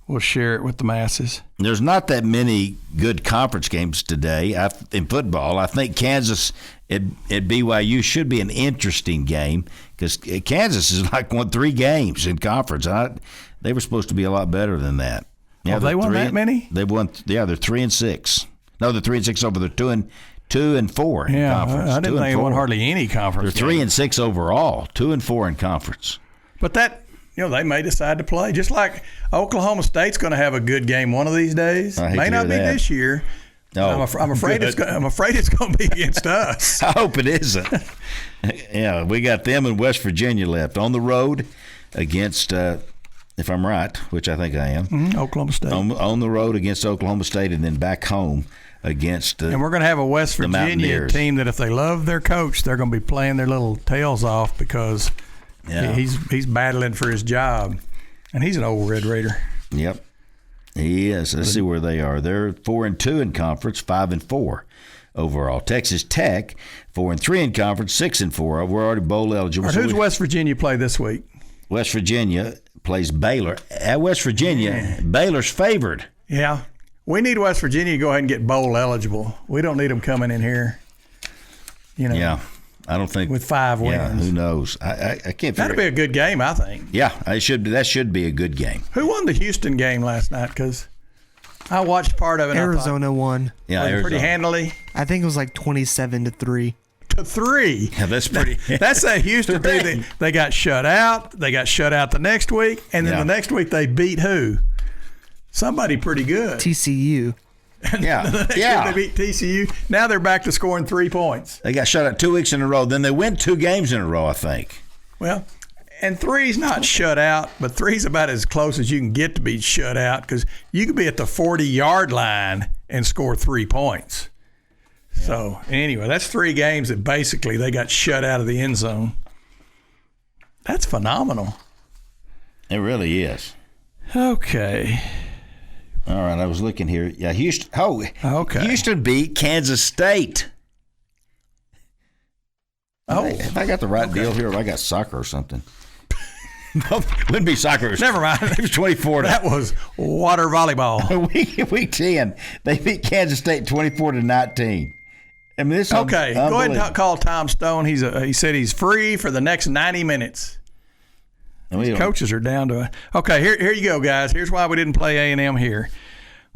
D: we'll share it with the masses.
C: There's not that many good conference games today in football. I think Kansas at BYU should be an interesting game because Kansas has won 3 games in conference. They were supposed to be a lot better than that.
D: Yeah, they won that many?
C: They won. Yeah, they're 3-6. No, they're 3-6 over the 2 and 4 in conference.
D: I didn't think they won hardly any conference.
C: They're 3-6 overall, 2 and 4 in conference.
D: But that, they may decide to play. Just like Oklahoma State's going to have a good game one of these days. May not be this year.
C: No,
D: I'm afraid it's going to be against us.
C: I hope it isn't. Yeah, we got them in West Virginia left on the road against. If I'm right, which I think I am,
D: Oklahoma State.
C: On the road against Oklahoma State and then back home against
D: and we're going to have a West Virginia team that if they love their coach, they're going to be playing their little tails off because he's battling for his job. And he's an old Red Raider.
C: Yep. He is. Let's see where they are. They're 4-2 in conference, 5-4 overall. Texas Tech, 4-3 in conference, 6-4. We're already bowl eligible.
D: Right, who's West Virginia play this week?
C: West Virginia plays Baylor. At West Virginia, Baylor's favored.
D: Yeah. We need West Virginia to go ahead and get bowl eligible. We don't need them coming in here,
C: Yeah. I don't think.
D: With 5 wins.
C: Yeah, who knows? I can't figure.
D: That'd be a good game, I think.
C: Yeah, that should be a good game.
D: Who won the Houston game last night? Because I watched part of it.
F: Arizona won.
C: Yeah, Arizona.
D: Pretty handily.
F: I think it was like 27-3.
D: To 3.
C: Yeah, that's pretty.
D: That's a Houston team. They got shut out. They got shut out the next week, and then the next week they beat who? Somebody pretty good.
F: TCU.
C: Yeah,
D: They beat TCU. Now they're back to scoring 3 points.
C: They got shut out 2 weeks in a row. Then they win 2 games in a row, I think.
D: Well, and 3's not shut out, but 3's about as close as you can get to be shut out because you could be at the 40-yard line and score 3 points. Yeah. So, anyway, that's 3 games that basically they got shut out of the end zone. That's phenomenal.
C: It really is.
D: Okay.
C: All right, I was looking here. Yeah, Houston. Oh, okay. Houston beat Kansas State.
D: Oh,
C: if I got the right deal here, or I got soccer or something. No, wouldn't be soccer.
D: Never mind.
C: It was 24.
D: That was water volleyball.
C: Week 10, they beat Kansas State 24-19. I mean, this
D: okay. Go ahead and call Tom Stone. He said he's free for the next 90 minutes. These coaches are down to it. Okay, here you go, guys. Here's why we didn't play A&M here.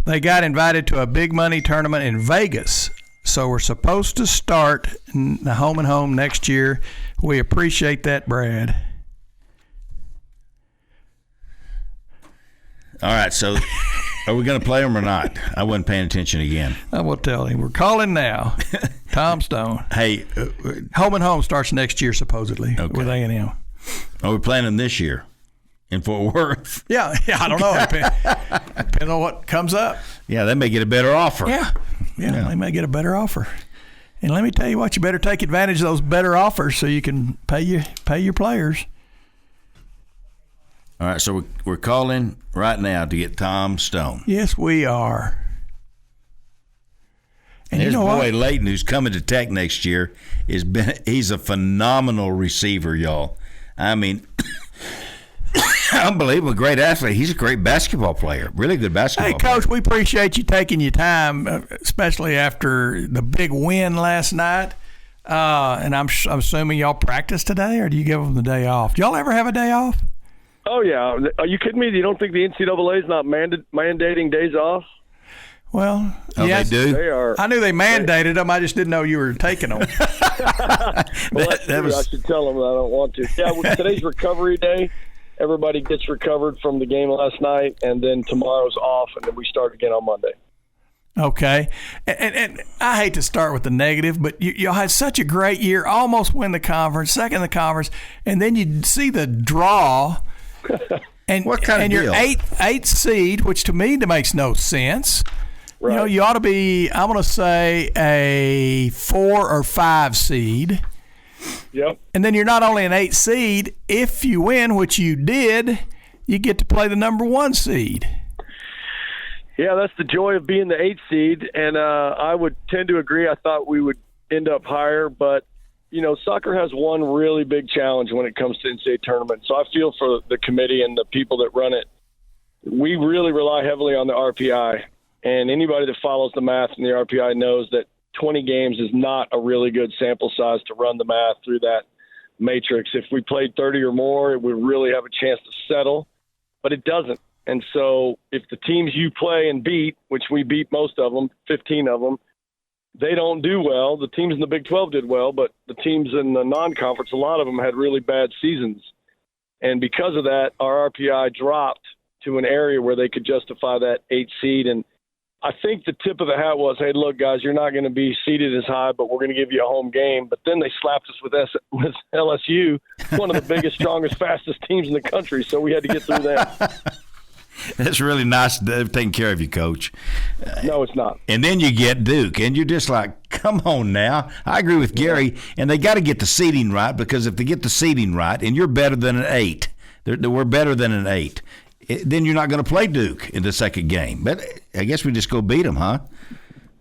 D: They got invited to a big money tournament in Vegas, so we're supposed to start the home and home next year. We appreciate that, Brad.
C: All right, so are we going to play them or not? I wasn't paying attention again.
D: I will tell him. We're calling now. Tom Stone.
C: Hey.
D: Home and home starts next year, supposedly, with A&M.
C: Are we playing them this year in Fort Worth?
D: Yeah, I don't know. Depending on what comes up.
C: Yeah, they may get a better offer.
D: Yeah, they may get a better offer. And let me tell you what, you better take advantage of those better offers so you can pay your players.
C: All right, so we're calling right now to get Tom Stone.
D: Yes, we are. And
C: his boy
D: what?
C: Leighton, who's coming to Tech next year, he's a phenomenal receiver, y'all. I mean, unbelievable, great athlete. He's a great basketball player, really good basketball player.
D: Hey, Coach, we appreciate you taking your time, especially after the big win last night. And I'm assuming y'all practice today, or do you give them the day off? Do y'all ever have a day off?
G: Oh, yeah. Are you kidding me? You don't think the NCAA is not mandating days off?
D: Well,
C: Oh,
D: yes.
C: they do?
G: They are.
D: I knew they mandated them. I just didn't know you were taking them.
G: Well, that's
C: that
G: true.
C: was-
G: I should tell them I don't want to. Yeah, well, today's recovery day. Everybody gets recovered from the game last night, and then tomorrow's off, and then we start again on Monday.
D: Okay. And I hate to start with the negative, but y'all had such a great year, almost win the conference, second in the conference, and then you see the draw. And,
C: What kind of
D: and your
C: deal?
D: eighth seed, which to me makes no sense.
G: Right.
D: You know, you ought to be, I'm going to say, a 4 or 5 seed.
G: Yep.
D: And then you're not only an 8 seed, if you win, which you did, you get to play the number 1 seed.
G: Yeah, that's the joy of being the 8th seed, and I would tend to agree. I thought we would end up higher, but, you know, soccer has one really big challenge when it comes to NCAA tournament. So I feel for the committee and the people that run it. We really rely heavily on the RPI, and anybody that follows the math in the RPI knows that 20 games is not a really good sample size to run the math through that matrix. If we played 30 or more, it would really have a chance to settle, but it doesn't. And so if the teams you play and beat, which we beat most of them, 15 of them, they don't do well. The teams in the Big 12 did well, but the teams in the non-conference, a lot of them had really bad seasons. And because of that, our RPI dropped to an area where they could justify that 8 seed. And I think the tip of the hat was, hey, look, guys, you're not going to be seated as high, but we're going to give you a home game. But then they slapped us with LSU, one of the biggest, strongest, fastest teams in the country. So we had to get through that.
C: That's really nice taking care of you, Coach.
G: No, it's not.
C: And then you get Duke, and you're just like, come on now. I agree with Gary, and they got to get the seeding right, because if they get the seeding right, and you're better than an 8, we're better than an 8, then you're not going to play Duke in the second game. But I guess we just go beat them, huh?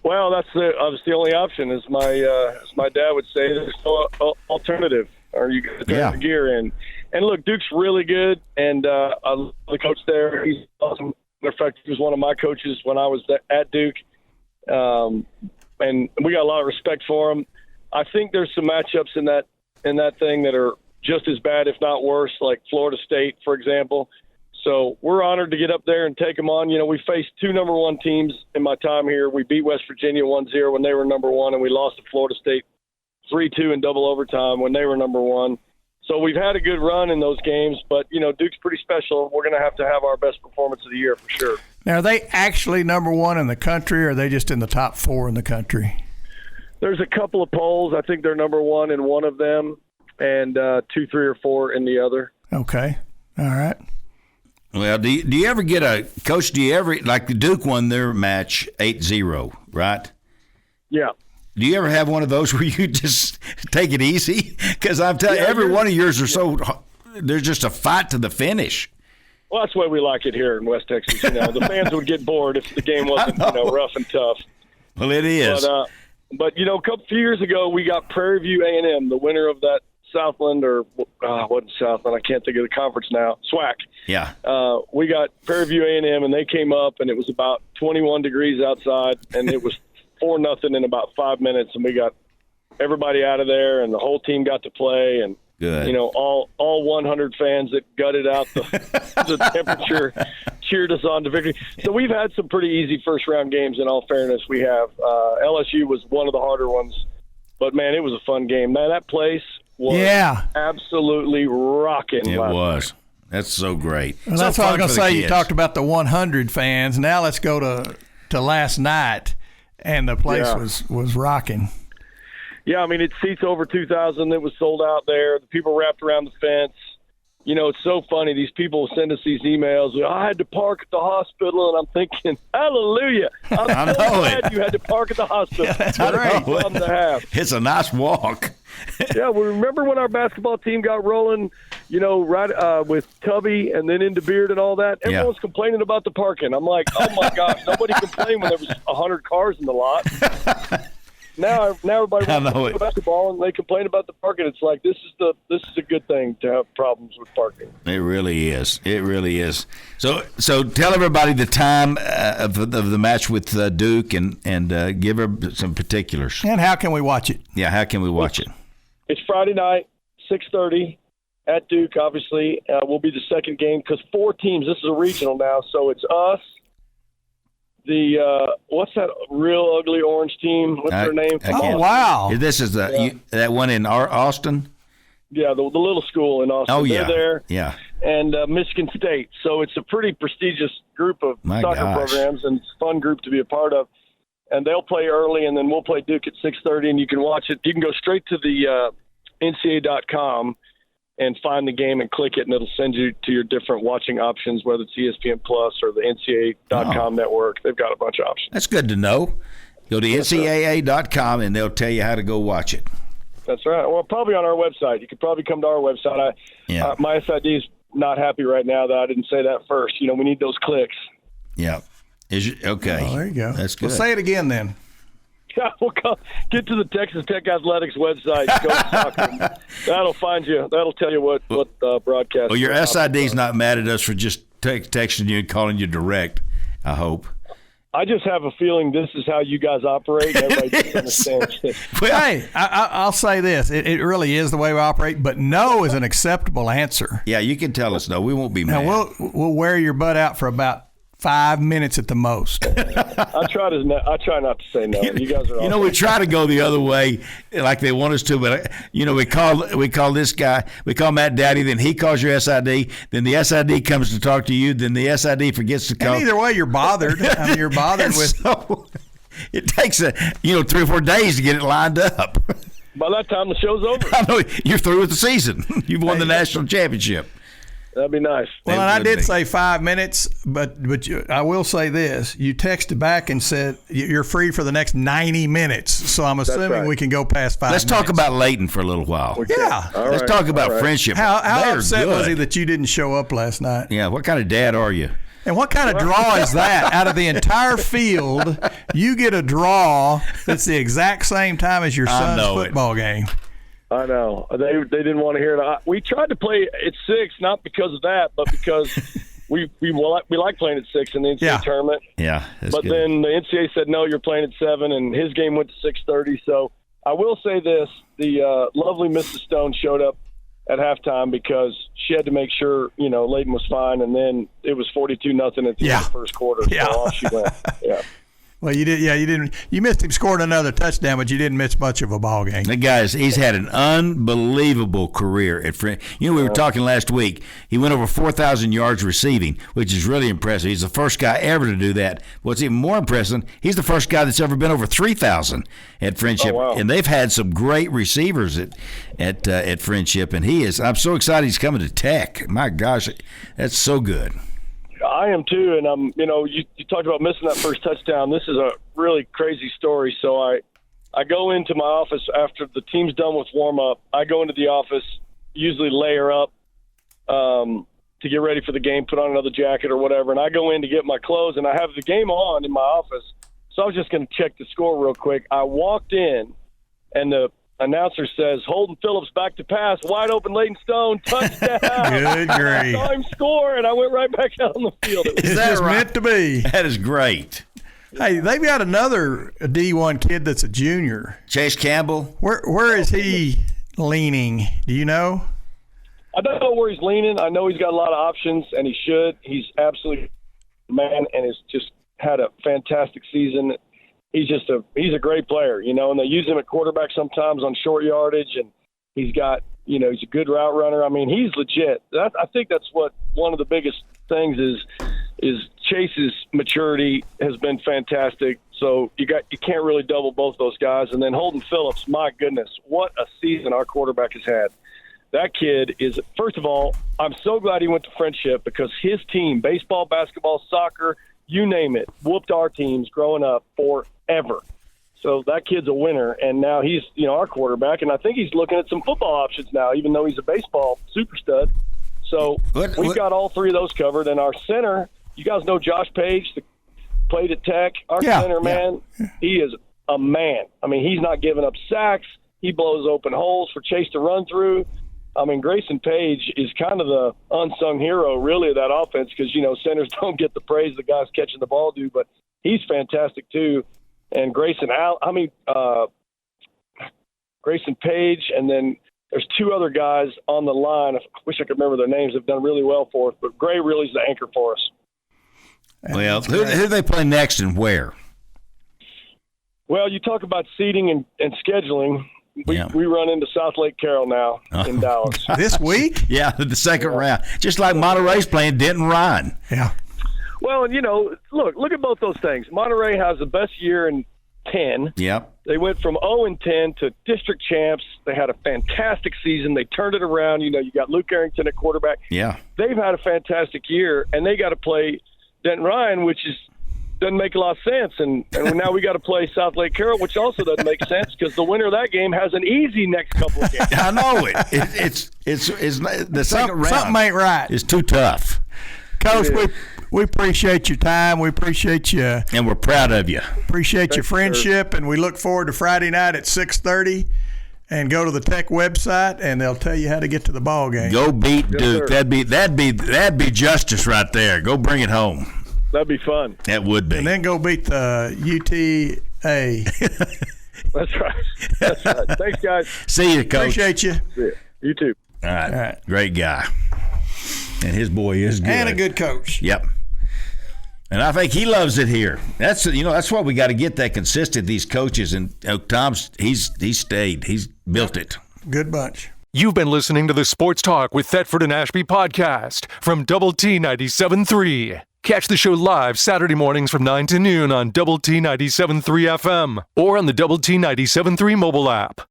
G: Well, that's the only option. As my dad would say, there's no alternative, or you got to turn the gear in. And look, Duke's really good, and I love the coach there. He's awesome. Matter of fact, he was one of my coaches when I was at Duke, and we got a lot of respect for him. I think there's some matchups in that thing that are just as bad, if not worse, like Florida State, for example. So we're honored to get up there and take them on. You know, we faced 2 number 1 teams in my time here. We beat West Virginia 1-0 when they were number 1, and we lost to Florida State 3-2 in double overtime when they were number 1. So we've had a good run in those games, but, you know, Duke's pretty special. We're going to have our best performance of the year for sure.
D: Now, are they actually number 1 in the country, or are they just in the top 4 in the country?
G: There's a couple of polls. I think they're number 1 in one of them and 2, 3, or 4 in the other.
D: Okay. All right.
C: Well, do you ever get Coach, like the Duke won their match 8-0, right?
G: Yeah.
C: Do you ever have one of those where you just take it easy? Because I'm telling you, every one of yours are there's just a fight to the finish.
G: Well, that's the way we like it here in West Texas. You know, the fans would get bored if the game wasn't, rough and tough.
C: Well, it is.
G: But you know, a few years ago, we got Prairie View A&M, the winner of that Southland, or wasn't Southland, I can't think of the conference now, SWAC.
C: Yeah.
G: We got Prairie View A&M, and they came up, and it was about 21 degrees outside, and it was 4-0 in about 5 minutes, and we got everybody out of there, and the whole team got to play, and
C: good.
G: You know, all 100 fans that gutted out the temperature cheered us on to victory. So we've had some pretty easy first-round games, in all fairness. We have. LSU was one of the harder ones, but, man, it was a fun game. Man, that place was absolutely rocking.
C: It was. That's so great.
D: Well, that's what I was going to say. You talked about the 100 fans. Now let's go to last night, and the place was rocking.
G: Yeah, I mean, it seats over 2,000. It was sold out there. The people wrapped around the fence. You know, it's so funny. These people send us these emails. I had to park at the hospital, and I'm thinking, hallelujah. I'm so glad you had to park at the hospital.
C: That's
G: what
C: right.
G: a great problem to have.
C: It's a nice walk.
G: Yeah, well, remember when our basketball team got rolling, you know, right with Tubby and then into Beard and all that? Everyone was complaining about the parking. I'm like, oh, my gosh, nobody complained when there was 100 cars in the lot. Now everybody wants to play basketball, and they complain about the parking. It's like this is a good thing to have problems with parking.
C: It really is. It really is. So tell everybody the time of the match with Duke and give her some particulars.
D: And how can we watch it?
C: Yeah, how can we watch it?
G: It's Friday night, 6:30 at Duke. Obviously, will be the second game because 4 teams. This is a regional now, so it's us, what's that real ugly orange team? What's their name?
D: Oh, wow.
C: This is that one in Austin?
G: Yeah, the little school in Austin.
C: Oh, yeah.
G: They're there.
C: Yeah.
G: And Michigan State. So it's a pretty prestigious group of soccer programs, and it's a fun group to be a part of. And they'll play early, and then we'll play Duke at 6:30, and you can watch it. You can go straight to the NCAA.com and find the game and click it, and it'll send you to your different watching options, whether it's ESPN Plus or the NCAA.com network. They've got a bunch of options.
C: That's good to know. Go to NCAA.com, and they'll tell you how to go watch it.
G: That's right. Well, probably on our website. You could probably come to our website. My SID is not happy right now that I didn't say that first. We need those clicks.
C: Yeah. Okay.
D: Oh, there you go.
C: That's good.
D: Well, say it again then.
G: Yeah, we'll get to the Texas Tech Athletics website. Go to soccer. That'll find you. That'll tell you what broadcast.
C: Well, your SID's not mad at us for just texting you and calling you direct, I hope.
G: I just have a feeling this is how you guys operate. Everybody just understands it.
D: Well, hey, I'll say this. It really is the way we operate, but no is an acceptable answer.
C: Yeah, you can tell us no. We won't be mad.
D: Now, we'll wear your butt out for about 5 minutes at the most.
G: I try not to say no. You guys are awesome.
C: We try to go the other way like they want us to, but we call this guy, we call Matt Daddy, then he calls your SID, then the SID comes to talk to you, then the SID forgets to call.
D: And either way, you're bothered. I mean, you're bothered with.
C: So, it takes 3 or 4 days to get it lined up.
G: By that time, the show's over.
C: I know you're through with the season. You've won the national championship.
G: That'd be nice.
D: Well, and I did say 5 minutes, but I will say this. You texted back and said you're free for the next 90 minutes. So I'm assuming we can go past 5 minutes.
C: Let's talk about Leighton for a little while.
D: Yeah.
C: Let's talk about friendship.
D: How upset was he that you didn't show up last night?
C: Yeah, what kind of dad are you?
D: And what kind of draw is that? Out of the entire field, you get a draw that's the exact same time as your son's football game.
G: I know. They didn't want to hear it. We tried to play at 6, not because of that, but because we like playing at 6 in the NCAA tournament.
C: Yeah.
G: But
C: good.
G: then the NCAA said, no, you're playing at 7, and his game went to 6:30. So I will say this. The lovely Mrs. Stone showed up at halftime because she had to make sure, Leighton was fine, and then it was 42-0 at the end of the first quarter.
D: Yeah.
G: So off she went. Yeah.
D: Well, you did. Yeah, you didn't. You missed him scoring another touchdown, but you didn't miss much of a ball game.
C: The guys, he's had an unbelievable career at Friend. We were talking last week. He went over 4,000 yards receiving, which is really impressive. He's the first guy ever to do that. What's even more impressive, he's the first guy that's ever been over 3,000 at Friendship.
G: Oh, wow.
C: And they've had some great receivers at Friendship, and he is. I'm so excited he's coming to Tech. My gosh, that's so good.
G: I am too, and you talked about missing that first touchdown. This is a really crazy story. So I go into my office after the team's done with warm up. I go into the office, usually layer up to get ready for the game, put on another jacket or whatever, and I go in to get my clothes, and I have the game on in my office. So I was just going to check the score real quick. I walked in, and the announcer says, Holden Phillips back to pass, wide open Leighton Stone, touchdown.
D: Good grief.
G: I saw him score, and I went right back out on the field.
D: Is that meant to be?
C: That is great.
D: Hey, they've got another D1 kid that's a junior.
C: Chase Campbell.
D: Where is he leaning? Do you know?
G: I don't know where he's leaning. I know he's got a lot of options, and he should. He's absolutely a man and has just had a fantastic season. He's a great player, and they use him at quarterback sometimes on short yardage, and he's got, he's a good route runner. I mean, he's legit. I think that's what one of the biggest things is Chase's maturity has been fantastic. So you can't really double both those guys. And then Holden Phillips, my goodness, what a season our quarterback has had. That kid is, first of all, I'm so glad he went to Friendship because his team, baseball, basketball, soccer, you name it, whooped our teams growing up forever. So that kid's a winner, and now he's, our quarterback, and I think he's looking at some football options now, even though he's a baseball super stud. So we've got all three of those covered, and our center, you guys know Josh Page, played at Tech. Our center, man, he is a man. I mean, he's not giving up sacks. He blows open holes for Chase to run through. I mean, Grayson Page is kind of the unsung hero, really, of that offense because, centers don't get the praise the guys catching the ball do, but he's fantastic too. And Grayson Page, and then there's two other guys on the line. I wish I could remember their names. They've done really well for us, but Gray really is the anchor for us.
C: Well, who do they play next and where?
G: Well, you talk about seeding and scheduling. We run into South Lake Carroll now in Dallas.
D: This week?
C: Yeah, the second round. Just like Monterey's playing Denton Ryan.
D: Yeah.
G: Well, look at both those things. Monterey has the best year in 10.
C: Yep.
G: They went from 0-10 to district champs. They had a fantastic season. They turned it around. You got Luke Arrington at quarterback.
C: Yeah.
G: They've had a fantastic year, and they got to play Denton Ryan, which doesn't make a lot of sense. And now we got to play South Lake Carroll, which also doesn't make sense because the winner of that game has an easy next couple of games.
C: I know it. It's the second round.
D: Something ain't right.
C: It's too tough.
D: Coach, we appreciate your time. We appreciate you.
C: And we're proud of you.
D: Appreciate your friendship, and we look forward to Friday night at 6:30. And go to the Tech website, and they'll tell you how to get to the ball game.
C: Go beat Duke.
G: Sir.
C: That'd be justice right there. Go bring it home.
G: That'd be fun.
C: That would be.
D: And then go beat the UTA.
G: That's right. Thanks, guys.
C: See you, Coach.
D: Appreciate you.
G: Yeah. You too.
C: All right.
D: All right.
C: Great guy. And his boy is good.
D: And a good coach.
C: Yep. And I think he loves it here. That's why we got to get that consistent. These coaches, and Tom's he's stayed. He's built it.
D: Good bunch.
A: You've been listening to the Sports Talk with Thetford and Ashby podcast from Double T 97.3. Catch the show live Saturday mornings from 9 to noon on Double T 97.3 FM or on the Double T 97.3 mobile app.